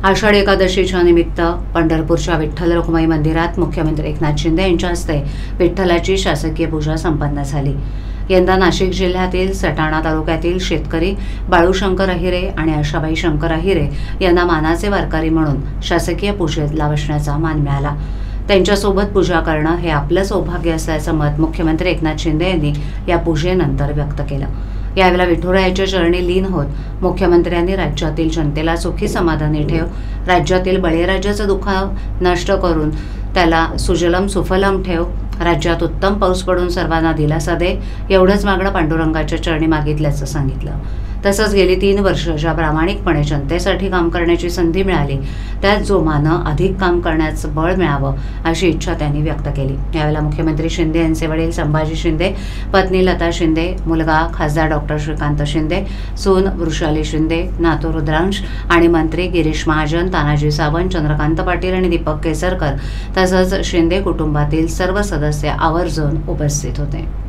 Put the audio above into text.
आषाढी एकादशीच्या निमित्त पंढरपूरच्या विठ्ठल रुक्माई मंदिरात मुख्यमंत्री एकनाथ शिंदे यांच्या हस्ते विठ्ठलाची शासकीय पूजा संपन्न झाली। यंदा नाशिक जिल्ह्यातील सटाणा तालुक्यातील शेतकरी बाळूशंकर अहिरे आणि आशाबाई शंकर अहिरे यांना मानाचे वारकरी म्हणून शासकीय पूजेला बसण्याचा मान मिळाला। त्यांच्यासोबत पूजा करणं हे आपलं सौभाग्य असल्याचं मत मुख्यमंत्री एकनाथ शिंदे यांनी या पूजेनंतर व्यक्त केलं। यावेळेला विठुरायाच्या चरणी लीन होत मुख्यमंत्र्यांनी राज्यातील जनतेला सुखी समाधानी ठेव, राज्यातील बळीराजाचं दुःख नष्ट करून त्याला सुजलम सुफलम ठेव, राज्यात उत्तम पाऊस पडून सर्वांना दिलासा दे, एवढंच मागणं पांडुरंगाच्या चरणी मागितल्याचं सांगितलं। तसंच गेली 3 वर्ष ज्या प्रामाणिकपणे जनतेसाठी काम करण्याची संधी मिळाली त्यात जोमानं अधिक काम करण्याचं बळ मिळावं अशी इच्छा त्यांनी व्यक्त केली। यावेळेला मुख्यमंत्री शिंदे यांचे वडील संभाजी शिंदे, पत्नी लता शिंदे, मुलगा खासदार डॉक्टर श्रीकांत शिंदे, सून वृषाली शिंदे, नातू रुद्रांश आणि मंत्री गिरीश महाजन, तानाजी सावंत, चंद्रकांत पाटील आणि दीपक केसरकर तसंच शिंदे कुटुंबातील सर्व सदस्य आवर्जून उपस्थित होते।